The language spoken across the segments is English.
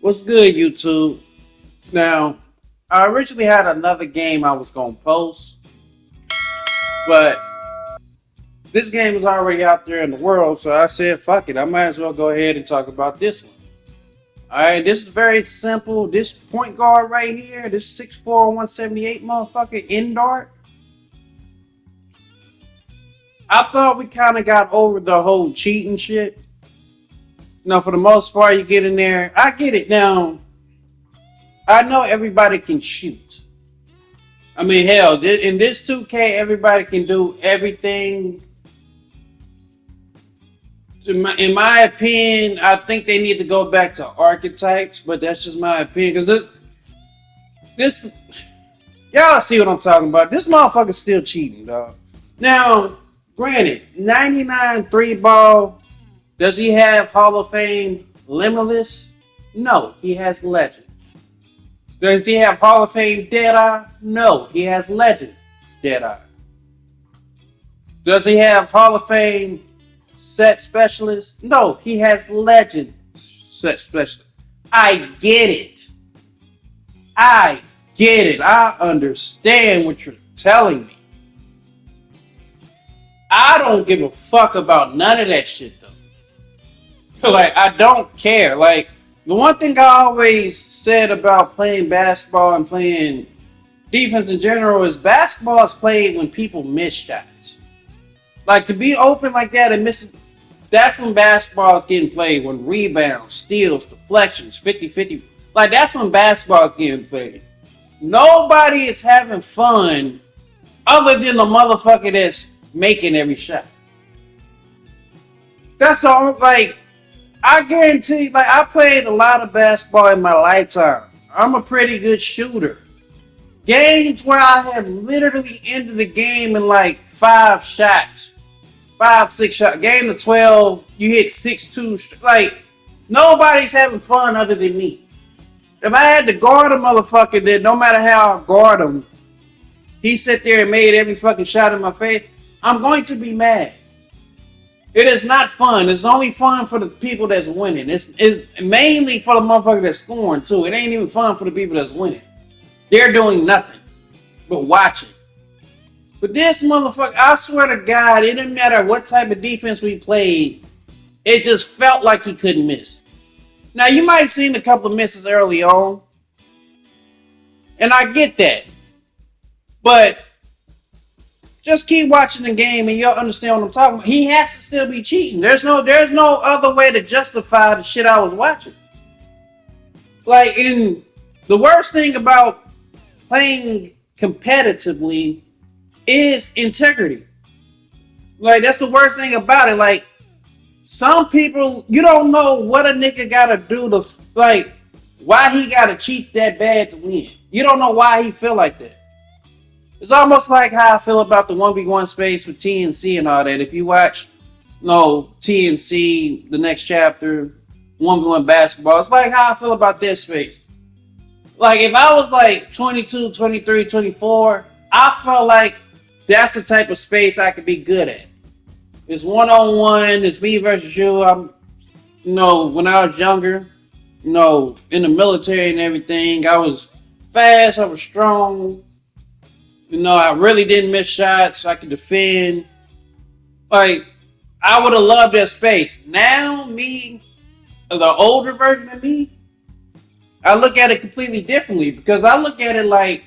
What's good, YouTube? Now, I originally had another game I was gonna post, but this game was already out there in the world, so I said, "Fuck it, I might as well go ahead and talk about this one." All right, this is very simple. This point guard right here, this 6'4", 178 motherfucker, Indart. I thought we kind of got over the whole cheating shit. No, for the most part, you get in there. I get it now. I know everybody can shoot. I mean, hell, in this 2K, everybody can do everything. In my opinion, I think they need to go back to archetypes, but that's just my opinion. Because this, y'all see what I'm talking about. This motherfucker's still cheating, dog. Now, granted, 99 three ball, does he have Hall of Fame limitless? No, he has legend. Does he have Hall of Fame Deadeye? No, he has legend Deadeye. Does he have Hall of Fame set specialist? No, he has legend set specialist. I get it. I get it. I understand what you're telling me. I don't give a fuck about none of that shit though. Like, I don't care. Like, the one thing I always said about playing basketball and playing defense in general is basketball is played when people miss shots. Like, to be open like that and miss, that's when basketball is getting played. When rebounds, steals, deflections, 50-50. Like, that's when basketball is getting played. Nobody is having fun other than the motherfucker that's making every shot. That's the only, like, I guarantee, like, I played a lot of basketball in my lifetime. I'm a pretty good shooter. Games where I have literally ended the game in like 5 shots. 5-6 shots. Game of 12, you hit 6-2. Like, nobody's having fun other than me. If I had to guard a motherfucker, then no matter how I guard him, he sat there and made every fucking shot in my face, I'm going to be mad. It is not fun. It's only fun for the people that's winning. It's mainly for the motherfucker that's scoring too. It ain't even fun for the people that's winning. They're doing nothing but watching. But this motherfucker, I swear to God, it didn't matter what type of defense we played. It just felt like he couldn't miss. Now, you might have seen a couple of misses early on. And I get that. But just keep watching the game and you'll understand what I'm talking about. He has to still be cheating. There's no other way to justify the shit I was watching. Like, in the worst thing about playing competitively is integrity. Like, that's the worst thing about it. Like, some people, you don't know what a nigga gotta do to, like, why he gotta cheat that bad to win. You don't know why he feel like that. It's almost like how I feel about the 1v1 space with TNC and all that. If you watch, TNC, the next chapter, 1v1 basketball, it's like how I feel about that space. Like, if I was like 22, 23, 24, I felt like that's the type of space I could be good at. It's one-on-one, it's me versus you. When I was younger, in the military and everything, I was fast, I was strong. I really didn't miss shots. I could defend. Like, I would have loved that space. Now, me, the older version of me, I look at it completely differently because I look at it like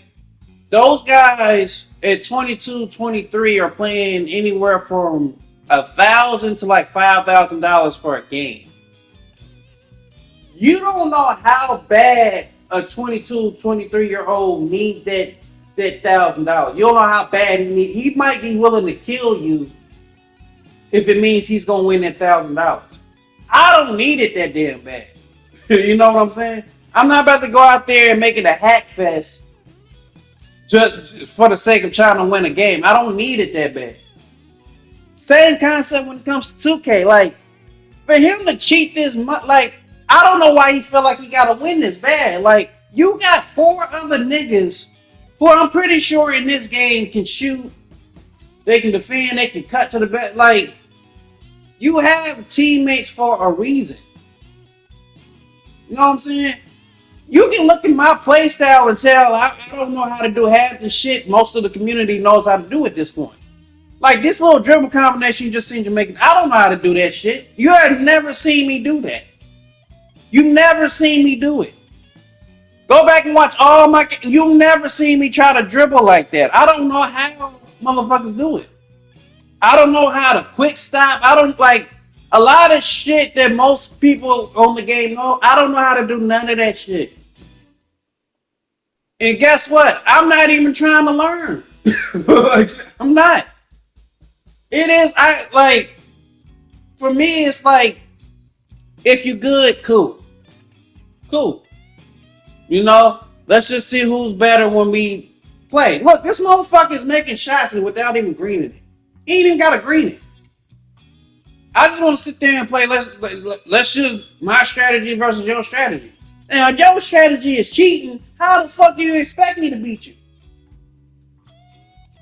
those guys at 22, 23 are playing anywhere from $1,000 to like $5,000 for a game. You don't know how bad a 22, 23-year-old need that $1,000. You don't know how bad he might be willing to kill you if it means he's gonna win that $1,000. I don't need it that damn bad. You know what I'm saying? I'm not about to go out there and make it a hack fest just for the sake of trying to win a game. I don't need it that bad. Same concept when it comes to 2K. Like, for him to cheat this much, like, I don't know why he felt like he gotta win this bad. Like, you got 4 other niggas who I'm pretty sure in this game can shoot, they can defend, they can cut to the back. Like, you have teammates for a reason. You know what I'm saying? You can look at my play style and tell I don't know how to do half the shit most of the community knows how to do at this point. Like this little dribble combination you just seen Jamaican, I don't know how to do that shit. You have never seen me do that. You never seen me do it. Go back and watch all my. You never seen me try to dribble like that. I don't know how motherfuckers do it. I don't know how to quick stop. I don't like a lot of shit that most people on the game know. I don't know how to do none of that shit. And guess what? I'm not even trying to learn. I'm not. It is. I like. For me, it's like if you good, cool, cool. You know, let's just see who's better when we play. Look, this motherfucker's making shots without even greening it. He ain't even got to green it. I just want to sit there and play. Let's just my strategy versus your strategy. And if your strategy is cheating, how the fuck do you expect me to beat you?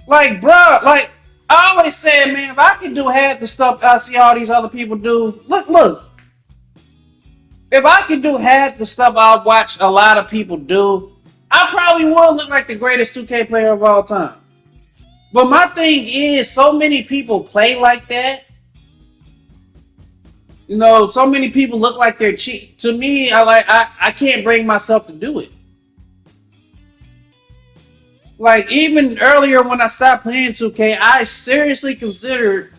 Like, bruh, like I always said, man, if I could do half the stuff I see all these other people do, look. If I could do half the stuff I watch a lot of people do, I probably would look like the greatest 2K player of all time. But my thing is, so many people play like that. You know, so many people look like they're cheap. To me, I can't bring myself to do it. Like even earlier when I stopped playing 2K, I seriously considered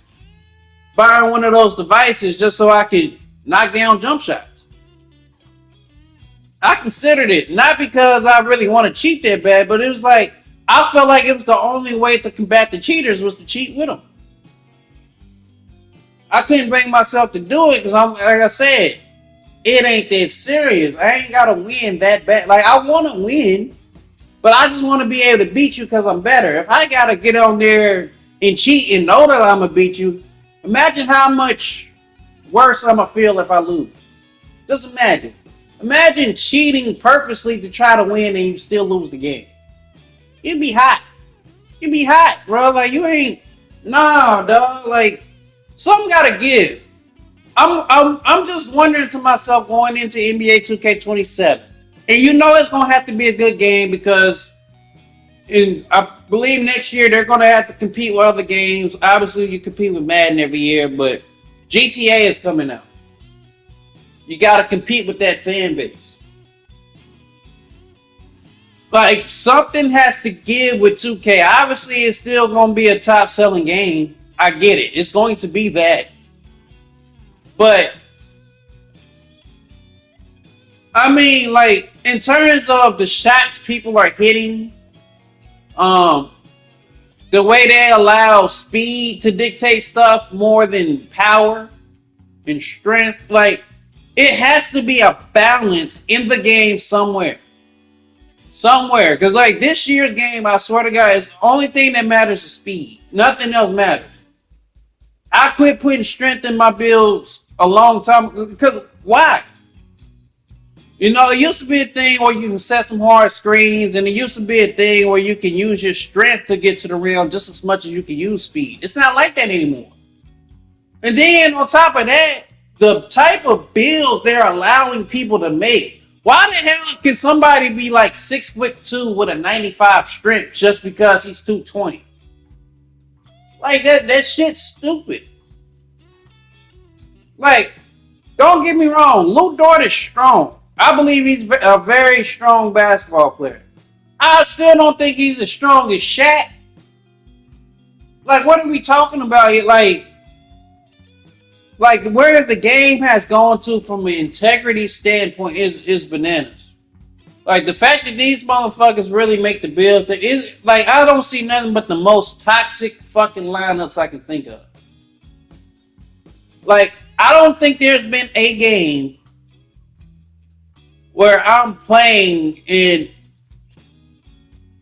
buying one of those devices just so I could knock down jump shots. I considered it, not because I really want to cheat that bad, but it was like, I felt like it was the only way to combat the cheaters was to cheat with them. I couldn't bring myself to do it because like I said, it ain't that serious. I ain't got to win that bad. Like, I want to win, but I just want to be able to beat you because I'm better. If I got to get on there and cheat and know that I'm going to beat you, imagine how much worse I'm going to feel if I lose. Just imagine. Imagine cheating purposely to try to win and you still lose the game. You'd be hot. You'd be hot, bro. Like you ain't. Nah, dog. Like something gotta give. I'm just wondering to myself going into NBA 2K27, and you know it's gonna have to be a good game because, I believe next year they're gonna have to compete with other games. Obviously, you compete with Madden every year, but GTA is coming out. You got to compete with that fan base. Like, something has to give with 2K. Obviously, it's still going to be a top-selling game. I get it. It's going to be that. But, I mean, like, in terms of the shots people are hitting, the way they allow speed to dictate stuff more than power and strength, like, it has to be a balance in the game somewhere. Somewhere. Because like this year's game, I swear to God, is the only thing that matters is speed. Nothing else matters. I quit putting strength in my builds a long time ago. Because why? You know, it used to be a thing where you can set some hard screens, and it used to be a thing where you can use your strength to get to the rim just as much as you can use speed. It's not like that anymore. And then on top of that, the type of builds they're allowing people to make. Why the hell can somebody be like 6'2" with a 95 strength just because he's 220? Like that shit's stupid. Like, don't get me wrong, Lou Dort is strong. I believe he's a very strong basketball player. I still don't think he's as strong as Shaq. Like, what are we talking about here? Like where the game has gone to from an integrity standpoint is bananas. Like the fact that these motherfuckers really make the builds, that is like I don't see nothing but the most toxic fucking lineups I can think of. Like I don't think there's been a game where I'm playing and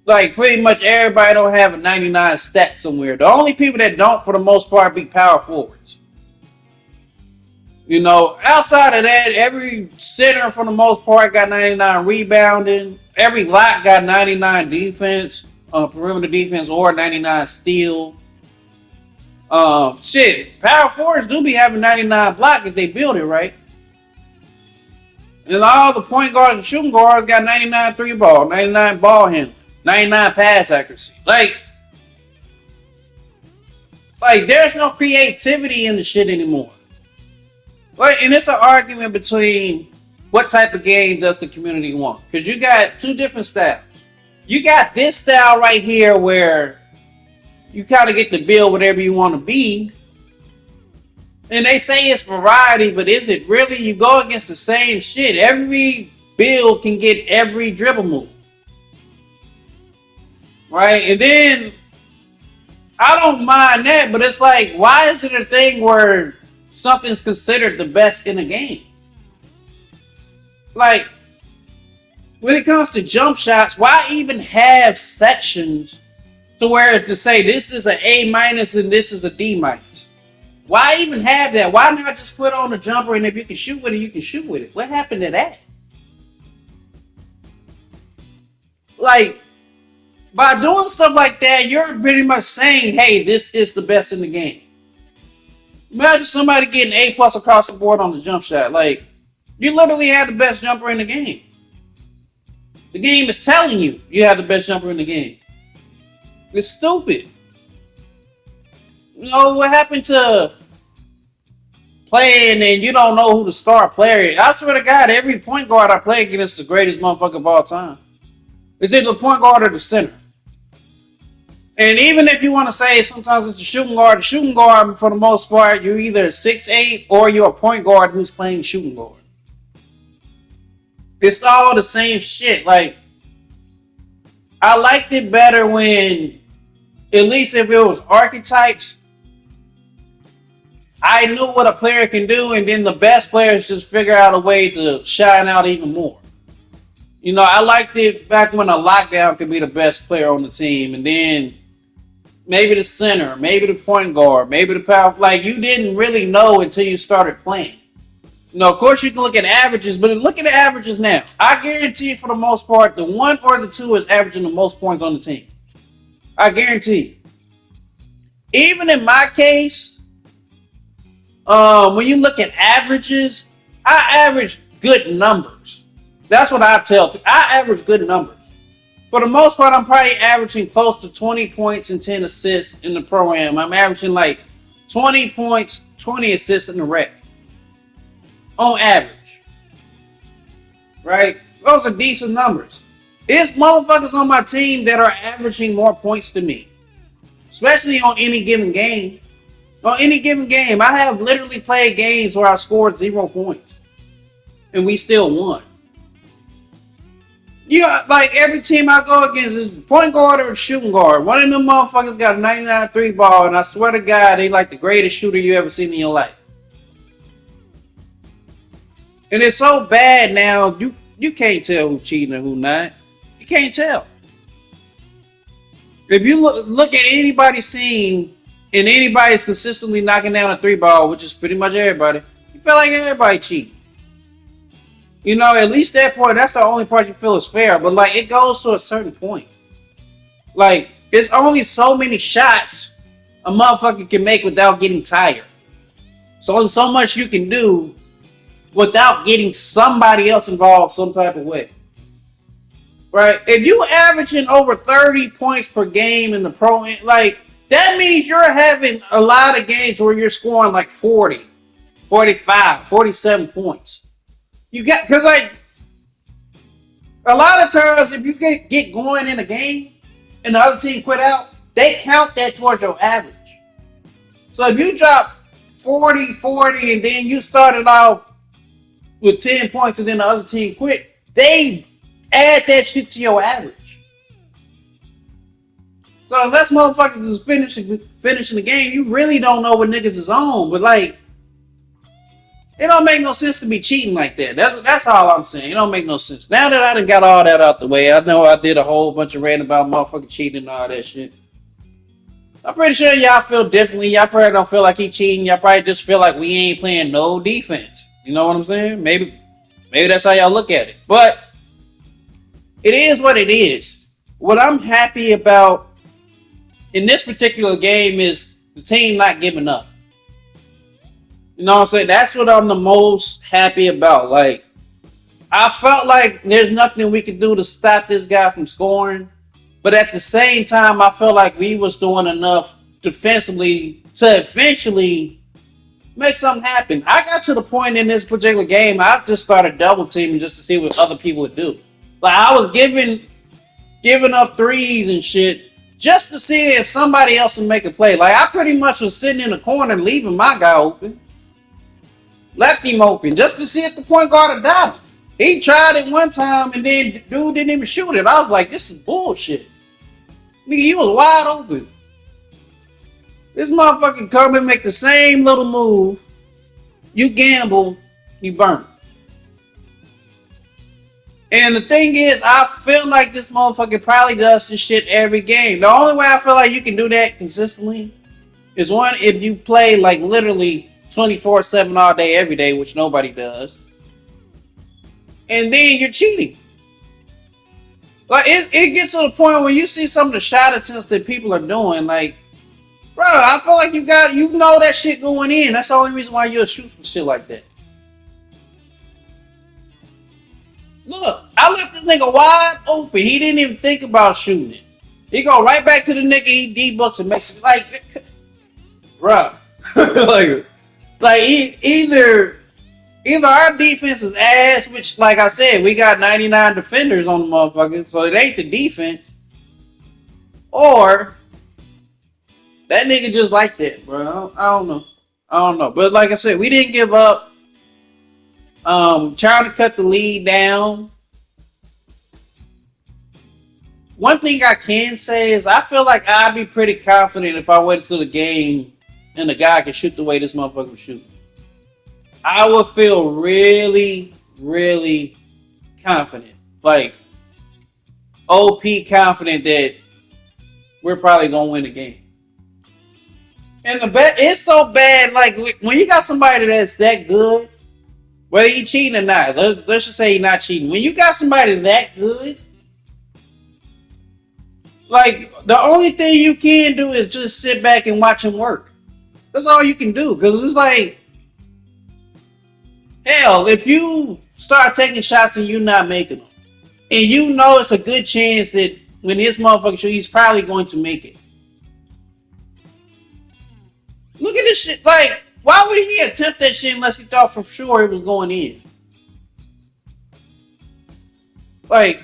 like pretty much everybody don't have a 99 stat somewhere. The only people that don't for the most part be power forwards. You know, outside of that, every center for the most part got 99 rebounding. Every lot got 99 defense, perimeter defense, or 99 steal. Power forwards do be having 99 block if they build it right. And all the point guards and shooting guards got 99 three ball, 99 ball handling, 99 pass accuracy. Like there's no creativity in the shit anymore. Like, and it's an argument between what type of game does the community want? Because you got two different styles. You got this style right here where you kind of get to build whatever you want to be. And they say it's variety, but is it really? You go against the same shit. Every build can get every dribble move. Right? And then I don't mind that, but it's like, why is it a thing where something's considered the best in a game? Like, when it comes to jump shots, why even have sections to where to say this is an A minus and this is a D minus? Why even have that? Why not just put on a jumper and if you can shoot with it, you can shoot with it? What happened to that? Like, by doing stuff like that, you're pretty much saying, hey, this is the best in the game. Imagine somebody getting A plus across the board on the jump shot. Like, you literally have the best jumper in the game. The game is telling you you have the best jumper in the game. It's stupid. You know, what happened to playing and you don't know who the star player is? I swear to God, every point guard I play against is the greatest motherfucker of all time. It's either the point guard or the center. And even if you want to say sometimes it's the shooting guard for the most part, you're either 6'8" or you're a point guard who's playing shooting guard. It's all the same shit. Like, I liked it better when, at least if it was archetypes, I knew what a player can do, and then the best players just figure out a way to shine out even more. You know, I liked it back when a lockdown could be the best player on the team, and then maybe the center, maybe the point guard, maybe the power. Like, you didn't really know until you started playing. You know, of course you can look at averages, but look at the averages now. I guarantee you, for the most part, the 1 or the 2 is averaging the most points on the team. I guarantee you. Even in my case, when you look at averages, I average good numbers. That's what I tell people. I average good numbers. For the most part, I'm probably averaging close to 20 points and 10 assists in the Proam. I'm averaging like 20 points, 20 assists in the rec. On average. Right? Those are decent numbers. There's motherfuckers on my team that are averaging more points than me. Especially on any given game. On any given game. I have literally played games where I scored 0 points. And we still won. Yeah, like every team I go against is point guard or shooting guard. One of them motherfuckers got a 99 3 ball, and I swear to God, they like the greatest shooter you ever seen in your life. And it's so bad now, you can't tell who's cheating and who not. You can't tell. If you look at anybody's team and anybody's consistently knocking down a 3 ball, which is pretty much everybody, you feel like everybody cheating. You know, at least that point, that's the only part you feel is fair. But, like, it goes to a certain point. Like, it's only so many shots a motherfucker can make without getting tired. So only so much you can do without getting somebody else involved some type of way. Right? If you averaging over 30 points per game in the pro, like, that means you're having a lot of games where you're scoring like 40, 45, 47 points. You got, because like, a lot of times if you get going in a game and the other team quit out, they count that towards your average. So if you drop 40, and then you started out with 10 points and then the other team quit, they add that shit to your average. So unless motherfuckers is finishing the game, you really don't know what niggas is on. But like, it don't make no sense to be cheating like that. That's all I'm saying. It don't make no sense. Now that I done got all that out the way, I know I did a whole bunch of ranting about motherfucking cheating and all that shit. I'm pretty sure y'all feel differently. Y'all probably don't feel like he cheating. Y'all probably just feel like we ain't playing no defense. You know what I'm saying? Maybe that's how y'all look at it. But it is what it is. What I'm happy about in this particular game is the team not giving up. You know what I'm saying? That's what I'm the most happy about. Like, I felt like there's nothing we could do to stop this guy from scoring. But at the same time, I felt like we was doing enough defensively to eventually make something happen. I got to the point in this particular game, I just started double teaming just to see what other people would do. Like I was giving up threes and shit just to see if somebody else would make a play. Like I pretty much was sitting in the corner leaving my guy open, left him open just to see if the point guard would doubt him. He tried it one time and then the dude didn't even shoot it. I was like, this is bullshit. Nigga, you was wide open. This motherfucker come and make the same little move. You gamble, you burn. And the thing is, I feel like this motherfucker probably does this shit every game. The only way I feel like you can do that consistently is one, if you play like literally 24/7 all day, every day, which nobody does. And then you're cheating. Like it gets to the point where you see some of the shot attempts that people are doing, like, bro, I feel like you know that shit going in. That's the only reason why you'll shoot some shit like that. Look, I left this nigga wide open. He didn't even think about shooting it. He go right back to the nigga. He D-bucks and makes it like, bro, like either our defense is ass, which like I said, we got 99 defenders on the motherfucker, so it ain't the defense, or that nigga just like that, bro. I don't know. But like I said, we didn't give up. Trying to cut the lead down. One thing I can say is I feel like I'd be pretty confident if I went to the game and the guy could shoot the way this motherfucker was shooting. I would feel really, really confident. Like, OP confident that we're probably going to win the game. And it's so bad, like, when you got somebody that's that good, whether he cheating or not, let's just say he's not cheating. When you got somebody that good, like, the only thing you can do is just sit back and watch him work. That's all you can do. Because it's like, hell, if you start taking shots and you're not making them, and you know it's a good chance that when this motherfucker shoots, he's probably going to make it. Look at this shit. Like, why would he attempt that shit unless he thought for sure it was going in? Like,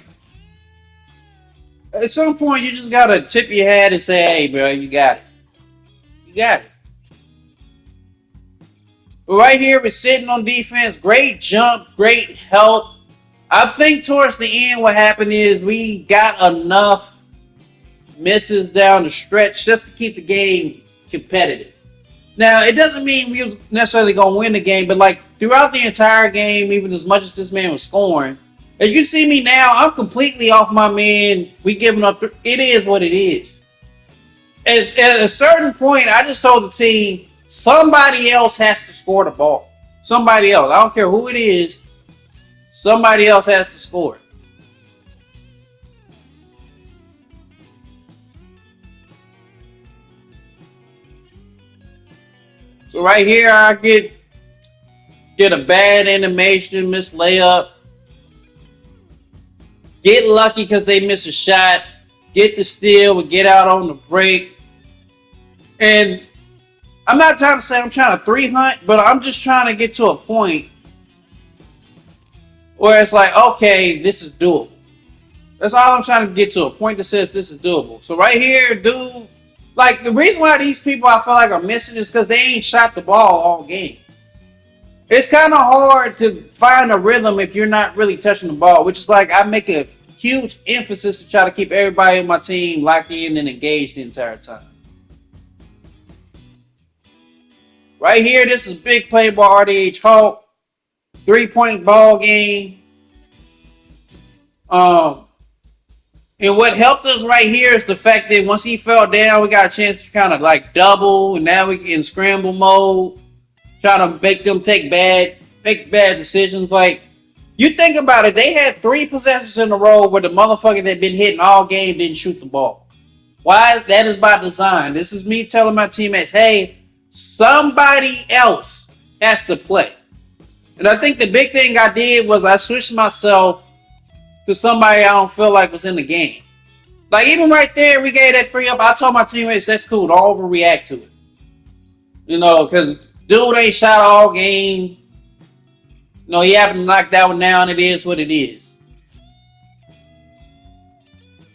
at some point, you just gotta tip your hat and say, hey, bro, you got it. You got it. But right here, we're sitting on defense. Great jump, great help. I think towards the end, what happened is we got enough misses down the stretch just to keep the game competitive. Now, it doesn't mean we was necessarily going to win the game, but like throughout the entire game, even as much as this man was scoring, as you see me now, I'm completely off my man. We giving up. It is what it is. At a certain point, I just told the team, somebody else has to score the ball. Somebody else. I don't care who it is. Somebody else has to score. So right here, I get a bad animation, miss layup. Get lucky because they miss a shot. Get the steal, we get out on the break. And I'm not trying to say I'm trying to 3-hunt, but I'm just trying to get to a point where it's like, okay, this is doable. That's all I'm trying to get to, a point that says this is doable. So right here, dude, like the reason why these people I feel like are missing is because they ain't shot the ball all game. It's kind of hard to find a rhythm if you're not really touching the ball, which is like I make a huge emphasis to try to keep everybody on my team locked in and engaged the entire time. Right here, this is big play by RDH Hawk. 3-point ball game. And what helped us right here is the fact that once he fell down, we got a chance to kind of like double, and now we in scramble mode, try to make them make bad decisions. Like, you think about it, they had 3 possessions in a row where the motherfucker that been hitting all game didn't shoot the ball. Why? That is by design. This is me telling my teammates, hey, somebody else has to play. And I think the big thing I did was I switched myself to somebody I don't feel like was in the game. Like even right there, we gave that 3 up. I told my teammates that's cool. Don't overreact to it. You know, because dude ain't shot all game. You know, he happened to knock that one down. It is what it is.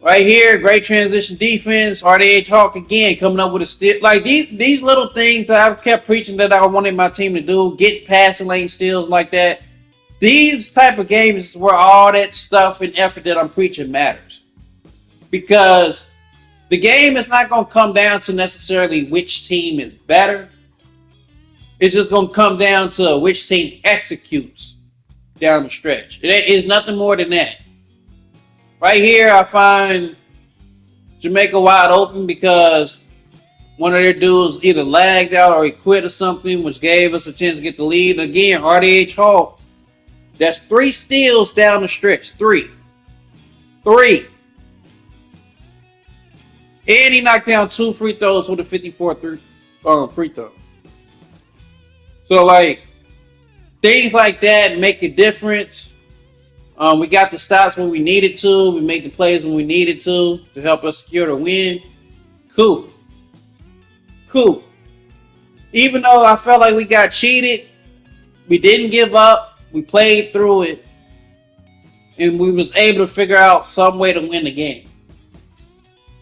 Right here, great transition defense. RDH Hawk again coming up with a steal. Like these little things that I've kept preaching that I wanted my team to do, get passing lane steals like that. These type of games is where all that stuff and effort that I'm preaching matters. Because the game is not going to come down to necessarily which team is better. It's just going to come down to which team executes down the stretch. It is nothing more than that. Right here, I find Jamaica wide open because one of their dudes either lagged out or he quit or something, which gave us a chance to get the lead. Again, RDH Hawk, that's 3 steals down the stretch. 3. And he knocked down 2 free throws with a 54 free throw. So, like, things like that make a difference. We got the stops when we needed to. We made the plays when we needed to help us secure the win. Cool. Even though I felt like we got cheated, we didn't give up. We played through it. And we was able to figure out some way to win the game.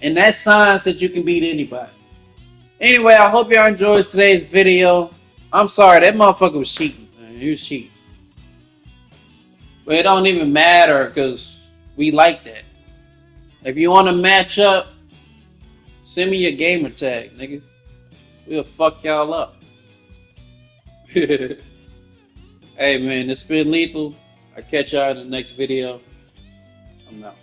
And that signs that you can beat anybody. Anyway, I hope y'all enjoyed today's video. I'm sorry, that motherfucker was cheating, man. He was cheating. But it don't even matter because we like that. If you want to match up, send me your gamer tag, nigga. We'll fuck y'all up. Hey, man, it's been Lethal. I'll catch y'all in the next video. I'm out.